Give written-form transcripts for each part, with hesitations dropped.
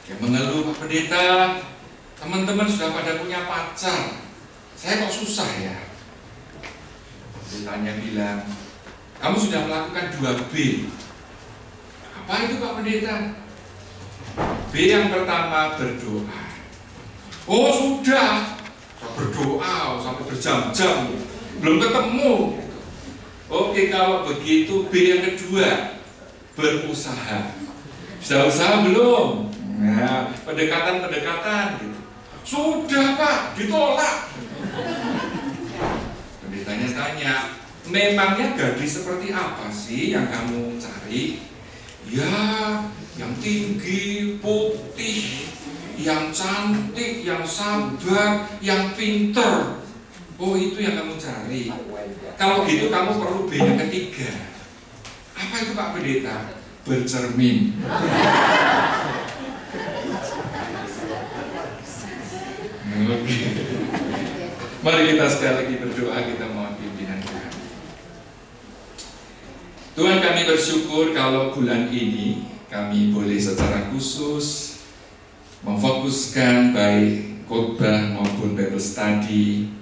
Yang mengeluh, Pak Pendeta, teman-teman sudah pada punya pacar, saya kok susah ya. Pendetanya bilang, kamu sudah melakukan 2B. Apa itu Pak Pendeta? B yang pertama, berdoa. Oh sudah, saya berdoa sampai berjam-jam, belum ketemu. Oke, kalau begitu B yang kedua, berusaha. Sudah usaha belum? Nah, pendekatan gitu. Sudah Pak, ditolak. Pendetanya tanya, memangnya gadis seperti apa sih yang kamu cari? Ya, yang tinggi, putih, yang cantik, yang sabar, yang pinter. Oh, itu yang kamu cari. Kalau gitu kamu perlu B yang ketiga. Apa itu Pak Pendeta? Bercermin. Mari kita sekali lagi berdoa, kita mohon pimpinan Tuhan. Tuhan, kami bersyukur kalau bulan ini kami boleh secara khusus memfokuskan baik khotbah maupun Bible study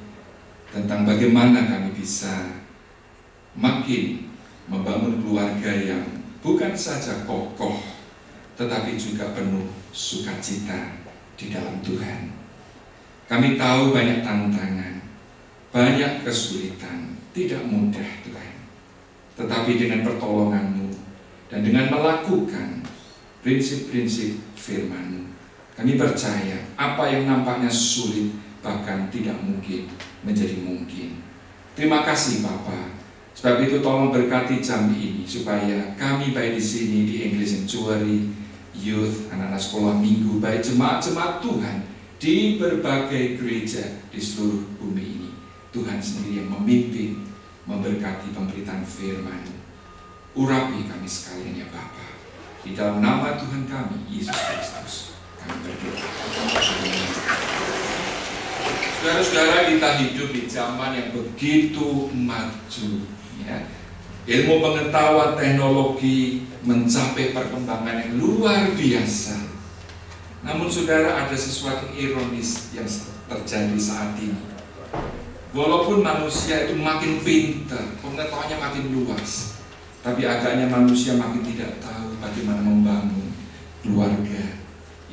tentang bagaimana kami bisa makin membangun keluarga yang bukan saja kokoh, tetapi juga penuh sukacita di dalam Tuhan. Kami tahu banyak tantangan, banyak kesulitan, tidak mudah Tuhan. Tetapi dengan pertolongan-Mu dan dengan melakukan prinsip-prinsip firman-Mu, kami percaya apa yang nampaknya sulit bahkan tidak mungkin menjadi mungkin. Terima kasih Bapa. Sebab itu tolong berkati jam ini supaya kami baik di sini di English Sanctuary, youth, anak-anak sekolah minggu, baik jemaat-jemaat Tuhan di berbagai gereja di seluruh bumi ini. Tuhan sendiri yang memimpin, memberkati pemberitaan firman. Urapi kami sekalian ya Bapa. Di dalam nama Tuhan kami, Yesus Kristus, kami berdoa. Saudara-saudara, kita hidup di zaman yang begitu maju. Ya. Ilmu pengetahuan teknologi mencapai perkembangan yang luar biasa. Namun saudara, ada sesuatu ironis yang terjadi saat ini. Walaupun manusia itu makin pintar, pengetahuannya makin luas, tapi agaknya manusia makin tidak tahu bagaimana membangun keluarga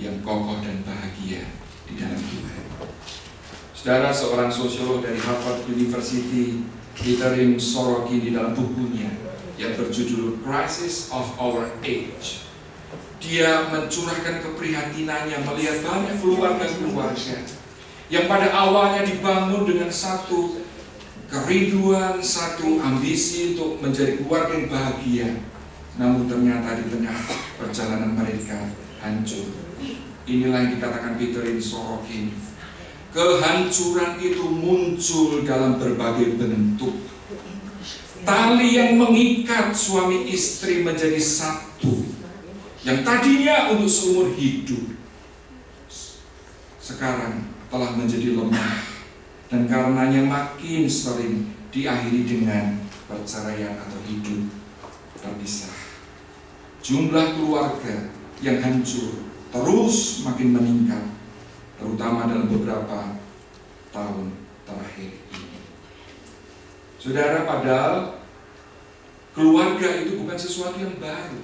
yang kokoh dan bahagia di dalam Tuhan. Saudara, seorang sosiolog dari Harvard University, Peter Sorokin, di dalam bukunya yang berjudul Crisis of Our Age, dia mencurahkan keprihatinannya melihat banyak keluarga-keluarga yang pada awalnya dibangun dengan satu kerinduan, satu ambisi untuk menjadi keluarga yang bahagia, namun ternyata di tengah perjalanan mereka hancur. Inilah yang dikatakan Peter Sorokin. Kehancuran itu muncul dalam berbagai bentuk. Tali yang mengikat suami istri menjadi satu, yang tadinya untuk seumur hidup, sekarang telah menjadi lemah, dan karenanya makin sering diakhiri dengan perceraian atau hidup terpisah. Jumlah keluarga yang hancur terus makin meningkat, terutama dalam beberapa tahun terakhir ini. Saudara, padahal keluarga itu bukan sesuatu yang baru.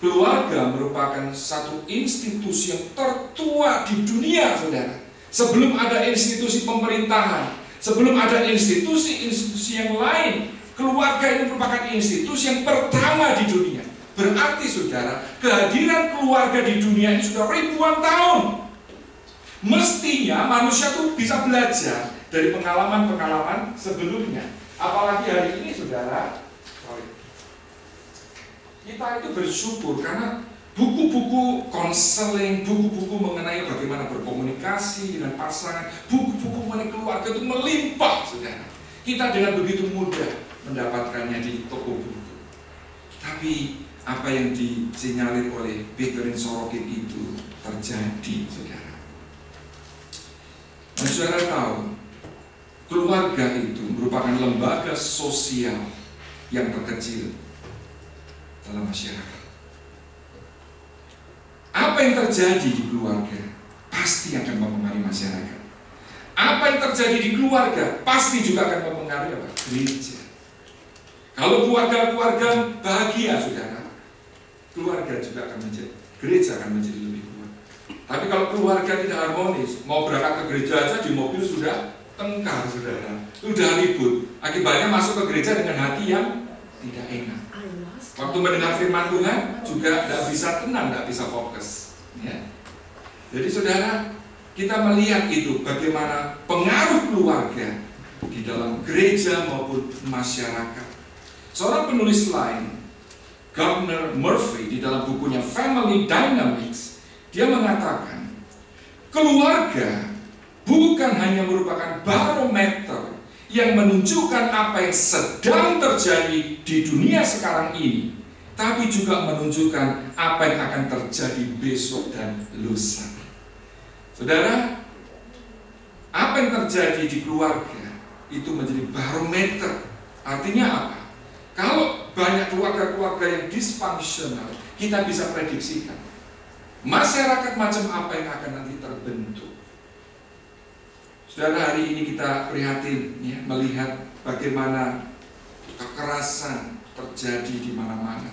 Keluarga merupakan satu institusi yang tertua di dunia, saudara. Sebelum ada institusi pemerintahan, sebelum ada institusi-institusi yang lain, keluarga ini merupakan institusi yang pertama di dunia. Berarti, saudara, kehadiran keluarga di dunia ini sudah ribuan tahun. Mestinya manusia itu bisa belajar dari pengalaman-pengalaman sebelumnya. Apalagi hari ini, saudara, kita itu bersyukur karena buku-buku konseling, buku-buku mengenai bagaimana berkomunikasi dengan pasangan, buku-buku mengenai keluarga itu melimpah, saudara. Kita dengan begitu mudah mendapatkannya di toko buku. Tapi apa yang disinyalir oleh Peter Sorokin itu terjadi, saudara. Dan saudara tahu, keluarga itu merupakan lembaga sosial yang terkecil dalam masyarakat. Apa yang terjadi di keluarga pasti akan mempengaruhi masyarakat. Apa yang terjadi di keluarga pasti juga akan mempengaruhi apa? Gereja. Kalau keluarga-keluarga bahagia, saudara, keluarga juga akan menjadi, gereja akan menjadi lebih kuat. Tapi kalau keluarga tidak harmonis, mau berangkat ke gereja aja di mobil sudah tengkar, saudara, sudah ribut. Akibatnya masuk ke gereja dengan hati yang tidak enak. Waktu mendengar firman Tuhan juga tidak bisa tenang, tidak bisa fokus. Ya. Jadi saudara, kita melihat itu bagaimana pengaruh keluarga di dalam gereja maupun masyarakat. Seorang penulis lain, Gardner Murphy, di dalam bukunya Family Dynamics, dia mengatakan, keluarga bukan hanya merupakan barometer yang menunjukkan apa yang sedang terjadi di dunia sekarang ini, tapi juga menunjukkan apa yang akan terjadi besok dan lusa. Saudara, apa yang terjadi di keluarga itu menjadi barometer. Artinya apa? Kalau banyak keluarga-keluarga yang disfungsional, kita bisa prediksikan masyarakat macam apa yang akan nanti terbentuk. Saudara, hari ini kita prihatin ya, melihat bagaimana kekerasan terjadi di mana-mana.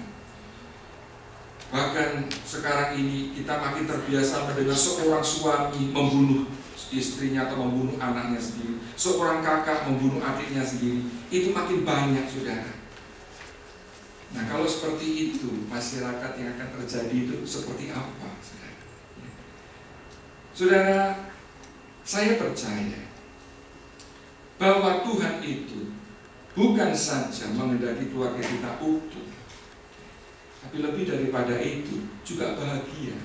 Bahkan sekarang ini kita makin terbiasa mendengar seorang suami membunuh istrinya atau membunuh anaknya sendiri, seorang kakak membunuh adiknya sendiri. Itu makin banyak, saudara. Nah, kalau seperti itu, masyarakat yang akan terjadi itu seperti apa, saudara? Saudara, saya percaya bahwa Tuhan itu bukan saja menghendaki keluarga kita utuh, tapi lebih daripada itu juga bahagia.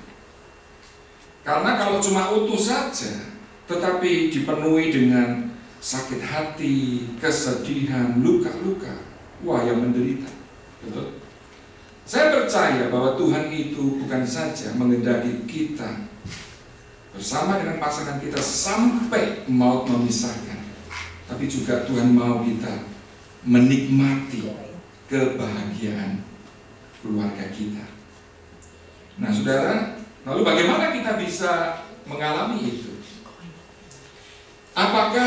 Karena kalau cuma utuh saja, tetapi dipenuhi dengan sakit hati, kesedihan, luka-luka, wah, yang menderita. Betul? Saya percaya bahwa Tuhan itu bukan saja menghendaki kita bersama dengan pasangan kita sampai maut memisahkan, tapi juga Tuhan mau kita menikmati kebahagiaan keluarga kita. Nah, saudara, lalu bagaimana kita bisa mengalami itu? Apakah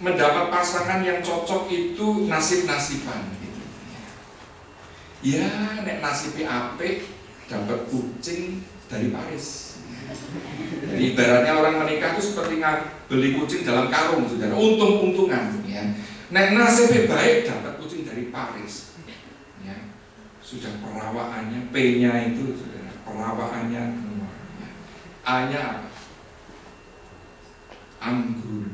mendapat pasangan yang cocok itu nasib-nasiban? Gitu? Ya, nek nasibnya apik, dapat kucing dari Paris. Jadi ibaratnya orang menikah itu seperti beli kucing dalam karung, saudara, untung-untungan. Ya. Nek nasibnya baik, dapat kucing dari Paris. Ya. Sudah perawaannya, P-nya itu, saudara, perawaannya keluar. Ya. A-nya apa? Anggun.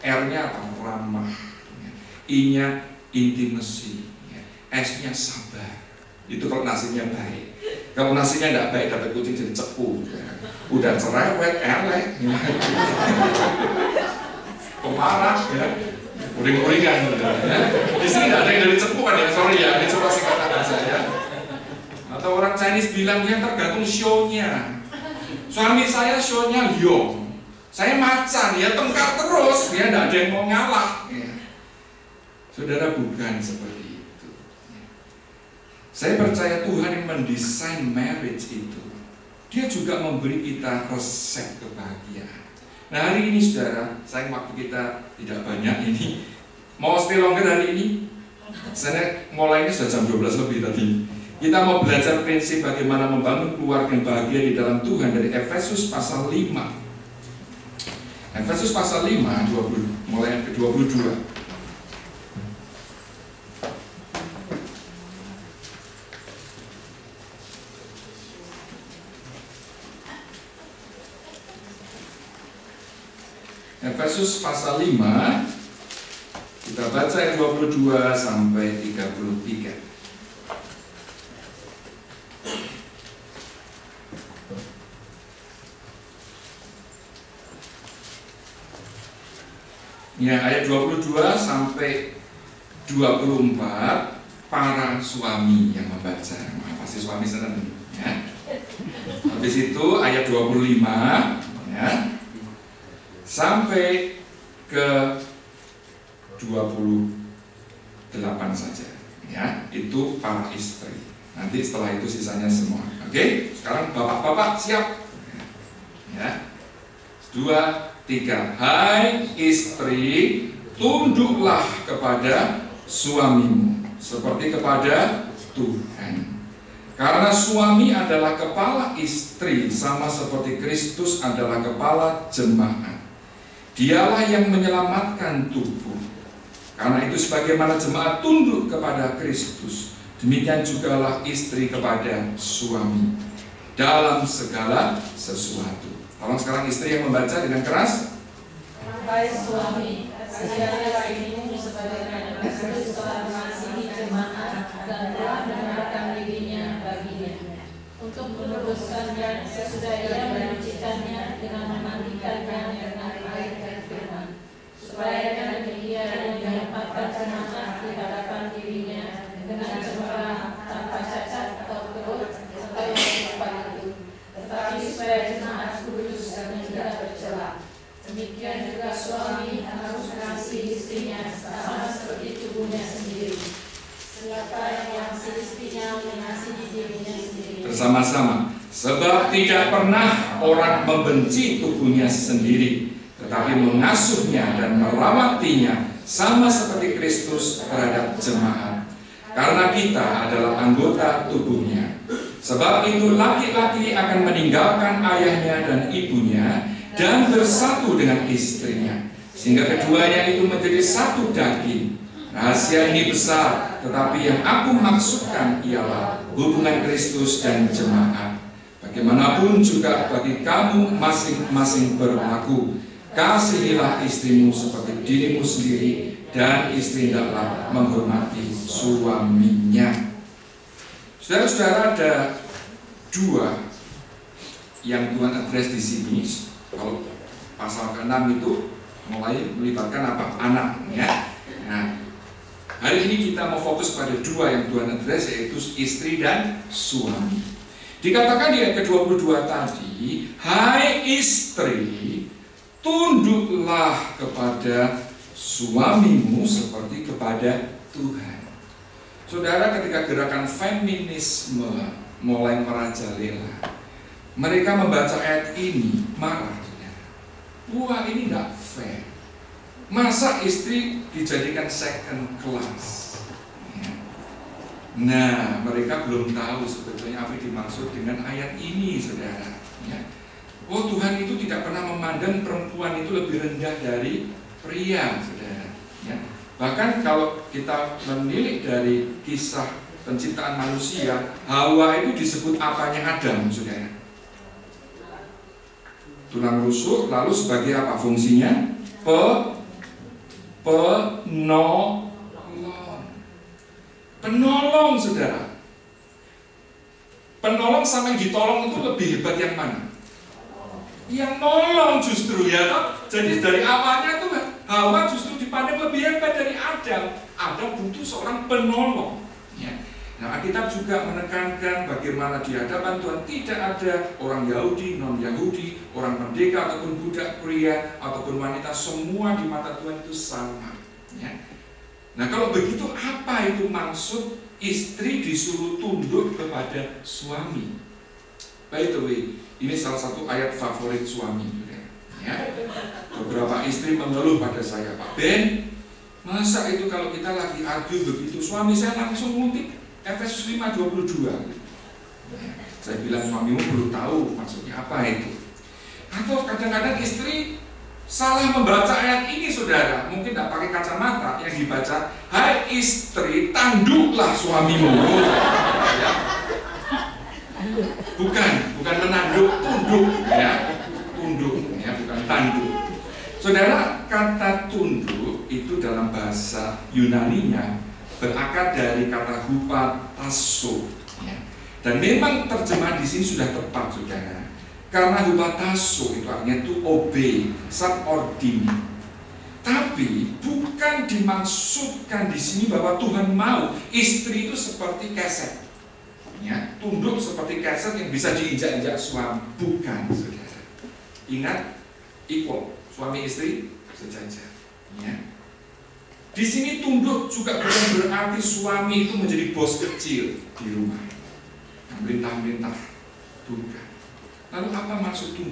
Ya. R-nya apa? Ramah. Ya. I-nya intimacy. Ya. S-nya sabar. Itu kalau nasibnya baik. Kalau nasibnya tidak baik, dapat kucing jadi cepu. Ya. Udah cerewet, elek. Ya. Pemarah, ya. Uring-uringan. Ya. Di sini tidak ada yang dari cepu kan ya, sorry ya, ini coba singkatan saya. Atau orang Chinese bilang dia tergantung show-nya. Suami saya show-nya liong. Saya macan, ya tengkar terus, ya tidak ada yang mau ngalah. Ya. Saudara, bukan seperti itu. Saya percaya Tuhan yang mendesain marriage itu, Dia juga memberi kita resep kebahagiaan. Nah, hari ini saudara, sayang waktu kita tidak banyak ini. Mau stay longer hari ini? Saya mulainya sudah jam 12 lebih tadi. Kita mau belajar prinsip bagaimana membangun keluarga yang bahagia di dalam Tuhan dari Efesus pasal 5. Efesus pasal 5, 20, mulai yang ke-22. Efesus pasal 5, kita baca ayat 22 sampai 33. Ya, ayat 22 sampai 24, para suami yang membaca. Pasti suami senang ya. Habis itu ayat 25 ya, sampai ke 28 saja ya, itu para istri Nanti setelah itu sisanya semua. Oke, sekarang bapak-bapak siap? Ya. 2, 3. Hai istri, tunduklah kepada suamimu seperti kepada Tuhan. Karena suami adalah kepala istri, sama seperti Kristus adalah kepala jemaat. Dialah yang menyelamatkan tubuh. Karena itu sebagaimana jemaat tunduk kepada Kristus, demikian jugalah istri kepada suami dalam segala sesuatu. Tolong sekarang istri yang membaca dengan keras. Hai suami, kasihilah istrimu sebagaimana Kristus telah mengasihi jemaat dan telah menyerahkan dirinya baginya, untuk meneruskannya sesudah ia menyucikannya dengan memandikannya dengan air dan firman, supaya dengan demikian menyelamatkan jemaat di hadapan dirinya dengan cerah, tanpa cacat atau kerut serta yang cepat itu, tetapi supaya jemaat kudus dan tidak bercela. Demikian juga suami harus mengasihi istrinya sama seperti tubuhnya sendiri. Siapa yang mengasihi istrinya mengasihi dirinya sendiri. Bersama-sama. Sebab tidak pernah orang membenci tubuhnya sendiri, tetapi mengasuhnya dan merawatinya sama seperti Kristus terhadap jemaat. Karena kita adalah anggota tubuhnya. Sebab itu laki-laki akan meninggalkan ayahnya dan ibunya dan bersatu dengan istrinya, sehingga keduanya itu menjadi satu daging. Rahasia ini besar, tetapi yang aku maksudkan ialah hubungan Kristus dan jemaat. Bagaimanapun juga bagi kamu masing-masing berlaku, kasihilah istrimu seperti dirimu sendiri, dan istri hendaklah menghormati suaminya. Saudara-saudara, ada 2 yang Tuhan address di sini. Kalau pasal ke-6 itu mulai melibatkan apa? Anak, ya. Nah, hari ini kita mau fokus pada 2 yang Tuhan address, yaitu istri dan suami. Dikatakan di ayat ke-22 tadi, hai istri, tunduklah kepada suamimu seperti kepada Tuhan. Saudara, ketika gerakan feminisme mulai merajalela, mereka membaca ayat ini marah. Wah, ini nggak fair. Masa istri dijadikan second class? Ya. Nah, mereka belum tahu sebetulnya apa yang dimaksud dengan ayat ini, saudara. Ya. Oh, Tuhan itu tidak pernah memandang perempuan itu lebih rendah dari pria, saudara. Ya. Bahkan kalau kita menilik dari kisah penciptaan manusia, Hawa itu disebut apanya Adam, saudara? Tulang rusuk, lalu sebagai apa fungsinya? Penolong, saudara. Penolong sama yang ditolong itu lebih hebat yang mana? Yang nolong justru, ya toh? Jadi dari awalnya itu Hawa justru dipandang lebih hebat dari Adam. Adam butuh seorang penolong. Ya. Nah, Alkitab juga menekankan bagaimana di hadapan Tuhan tidak ada orang Yahudi, non-Yahudi, orang merdeka ataupun budak, pria ataupun wanita, semua di mata Tuhan itu sama. Ya. Nah, kalau begitu apa itu maksud istri disuruh tunduk kepada suami? By the way, ini salah satu ayat favorit suami. Ya. Beberapa istri mengeluh pada saya, Pak Ben, masa itu kalau kita lagi argue begitu, suami saya langsung ngutip Efesus 5:22. Saya bilang suamimu perlu tahu maksudnya apa itu. Atau kadang-kadang istri salah membaca ayat ini, saudara. Mungkin tidak pakai kacamata, yang dibaca, hai istri, tanduklah suamimu. Ya. Bukan menanduk, tunduk, ya. Tunduk, ya, bukan tanduk. Saudara, kata tunduk itu dalam bahasa Yunaninya berakar dari kata hupatasso, ya. Dan memang terjemahan di sini sudah tepat, saudara. Karena hupatasso itu artinya to obey, subordinate. Tapi bukan dimaksudkan di sini bahwa Tuhan mau istri itu seperti keset, ya, tunduk seperti keset yang bisa diinjak-injak suami. Bukan, saudara. Ingat, equal, suami istri sejajar, ya. Di sini tunduk juga bukan berarti suami itu menjadi bos kecil di rumah. Perintah-perintah Tuhan. Lalu apa maksud Tuhan?